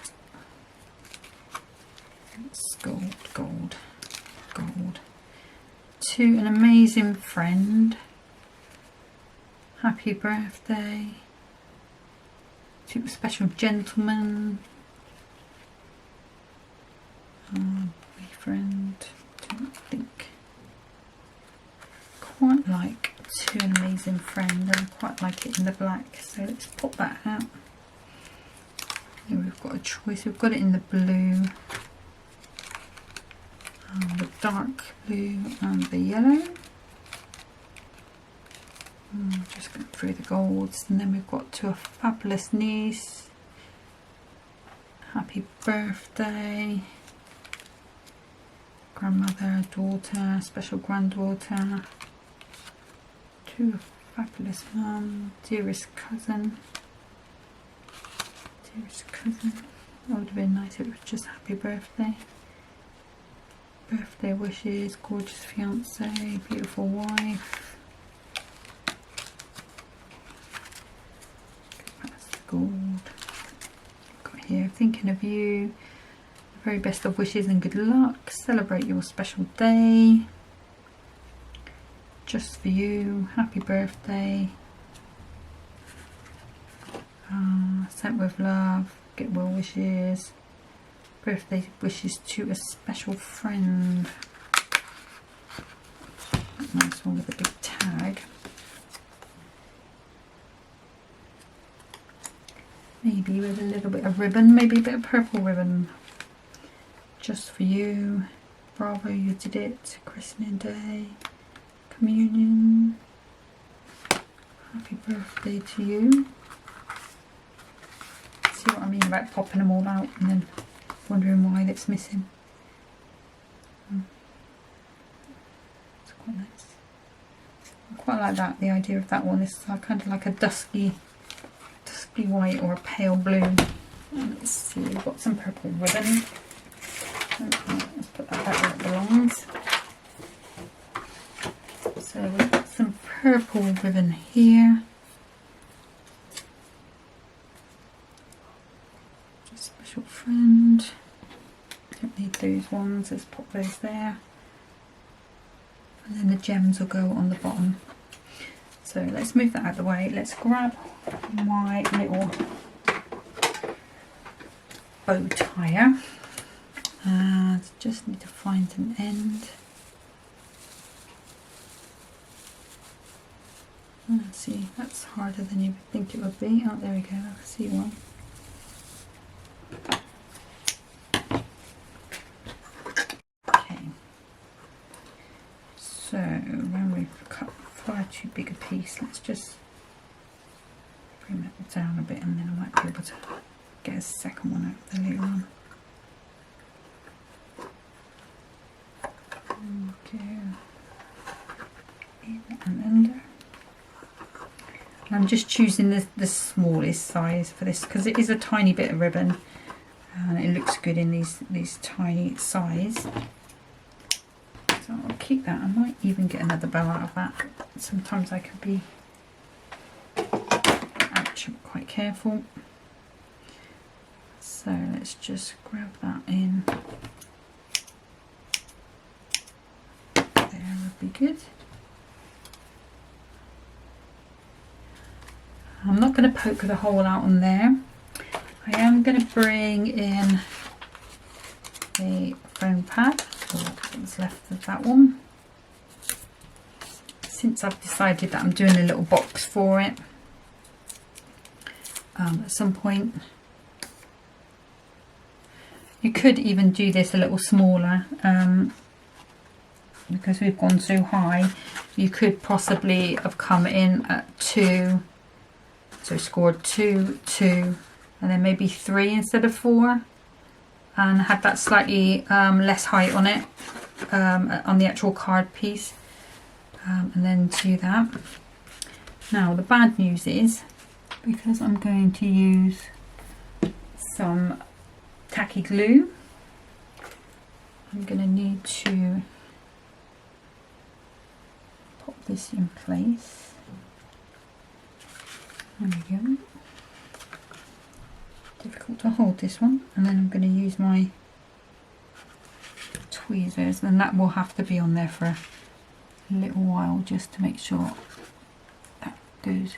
gold, gold, gold. To an amazing friend. Happy birthday. To a special gentleman. Boyfriend. Don't think. Quite like to an amazing friend, and I quite like it in the black, so let's pop that out. Here we've got a choice. We've got it in the blue, the dark blue and the yellow. Just going through the golds, and then we've got to a fabulous niece. Happy birthday. Grandmother, daughter, special granddaughter. To a fabulous mum, dearest cousin. Dearest cousin. That would have been nice if it was just happy birthday. Birthday wishes, gorgeous fiance, beautiful wife. That's the gold. Got here, thinking of you. The very best of wishes and good luck. Celebrate your special day. Just for you. Happy birthday. Sent with love. Get well wishes. Birthday wishes to a special friend. Nice one with a big tag. Maybe with a little bit of ribbon, maybe a bit of purple ribbon. Just for you. Bravo, you did it. Christening day. Communion. Happy birthday to you. See what I mean about popping them all out and then wondering why it's missing. It's quite nice. I quite like that, the idea of that one. It's kind of like a dusky white or a pale blue. Let's see, we've got some purple ribbon. Let's put that back where it belongs. So we've got some purple ribbon here. Just special friend. Don't need those ones, let's pop those there. And then the gems will go on the bottom. So let's move that out of the way. Let's grab my little bow tire. Just need to find an end. Let's see, that's harder than you would think it would be. Oh, there we go, I see one. Okay. So, when we've cut far too big a piece, let's just bring that down a bit and then I might be able to get a second one out of the little one. Okay. In and under. I'm just choosing the smallest size for this because it is a tiny bit of ribbon and it looks good in these tiny size. So I'll keep that. I might even get another bow out of that. Sometimes I could be quite careful. So let's just grab that in. There would be good. I'm not going to poke the hole out on there. I am going to bring in a foam pad, or what's left of that one. Since I've decided that I'm doing a little box for it at some point. You could even do this a little smaller because we've gone so high. You could possibly have come in at 2. So scored 2, 2, and then maybe 3 instead of 4. and had that slightly less height on it, on the actual card piece, and then do that. Now the bad news is, because I'm going to use some tacky glue, I'm going to need to pop this in place. There we go. Difficult to hold this one, and then I'm going to use my tweezers, and that will have to be on there for a little while just to make sure that goes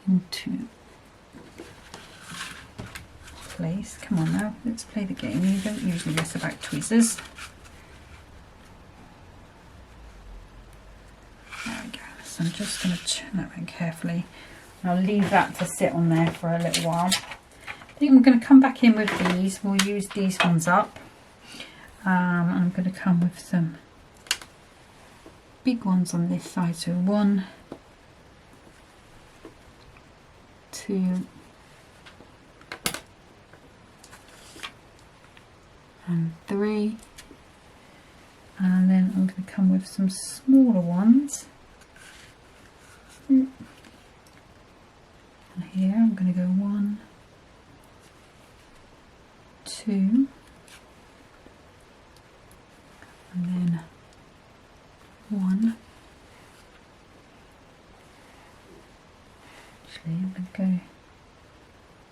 into place. Come on now, let's play the game. You don't usually mess about tweezers. There we go. So I'm just going to turn that around carefully. I'll leave that to sit on there for a little while. I think I'm going to come back in with these. We'll use these ones up. I'm going to come with some big ones on this side. So 1, 2, and 3. And then I'm going to come with some smaller ones. And here I'm going to go 1, 2, and then 1. Actually, I'm going to go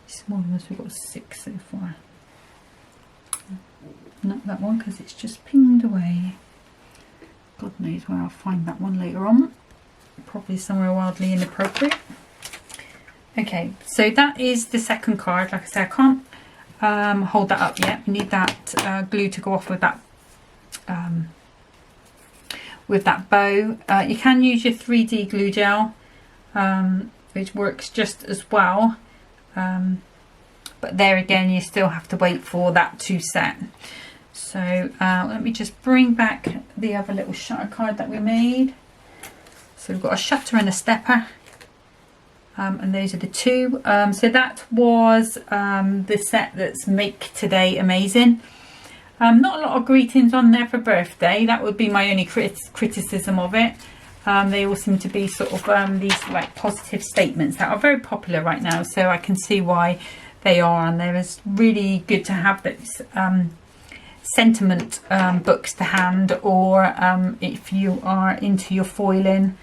smaller ones. We've got 6 so far. Not that one because it's just pinged away. God knows where I'll find that one later on. Probably somewhere wildly inappropriate. Okay, so that is the second card. Like I said, I can't hold that up yet. We need that glue to go off with that bow. You can use your 3D glue gel, which works just as well. But there again, you still have to wait for that to set. So let me just bring back the other little shutter card that we made. So we've got a shutter and a stepper. And those are the two. So that was the set that's Make Today Amazing. Not a lot of greetings on there for birthday. That would be my only criticism of it. They all seem to be sort of these like positive statements that are very popular right now. So I can see why they are. And it's really good to have those sentiment books to hand. Or if you are into your foiling,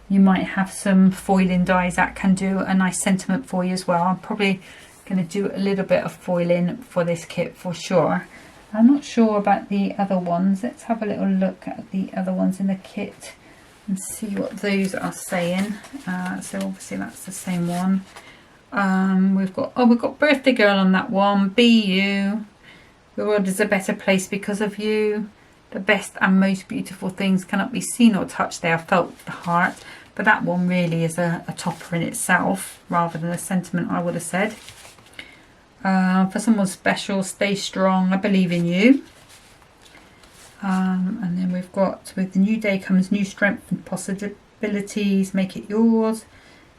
you might have some foiling dies that can do a nice sentiment for you as well. I'm probably going to do a little bit of foiling for this kit for sure. I'm not sure about the other ones. Let's have a little look at the other ones in the kit and see what those are saying. So obviously that's the same one. We've got Birthday Girl on that one. Be you. The world is a better place because of you. The best and most beautiful things cannot be seen or touched. They are felt with the heart. But that one really is a topper in itself rather than a sentiment, I would have said. For someone special, stay strong, I believe in you. And then we've got, with the new day comes new strength and possibilities, make it yours.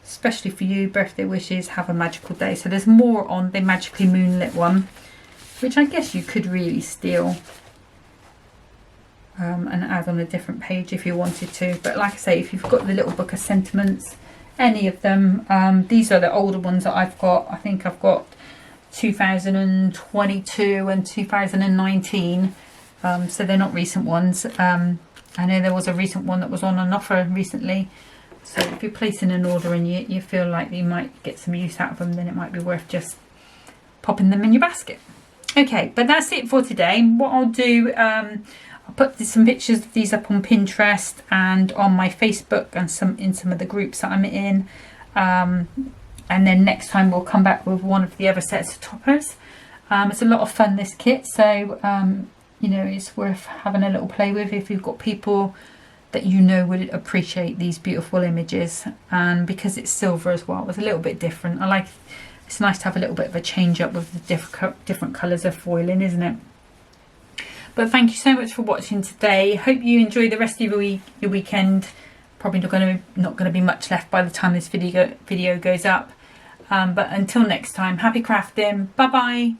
Especially for you, birthday wishes, have a magical day. So there's more on the magically moonlit one, which I guess you could really steal and add on a different page if you wanted to. But like I say, if you've got the little book of sentiments, any of them, these are the older ones that I've got. I think I've got 2022 and 2019, so they're not recent ones. I know there was a recent one that was on an offer recently, so if you're placing an order and you feel like you might get some use out of them, then it might be worth just popping them in your basket. Okay, but that's it for today. What I'll do, I'll put some pictures of these up on Pinterest and on my Facebook and in some of the groups that I'm in. And then next time we'll come back with one of the other sets of toppers. It's a lot of fun, this kit, so you know, it's worth having a little play with if you've got people that you know would appreciate these beautiful images. And because it's silver as well, it's a little bit different. It's nice to have a little bit of a change up with the different colours of foiling, isn't it? But thank you so much for watching today. Hope you enjoy the rest of your weekend. Probably not going to be much left by the time this video goes up. But until next time, happy crafting. Bye bye.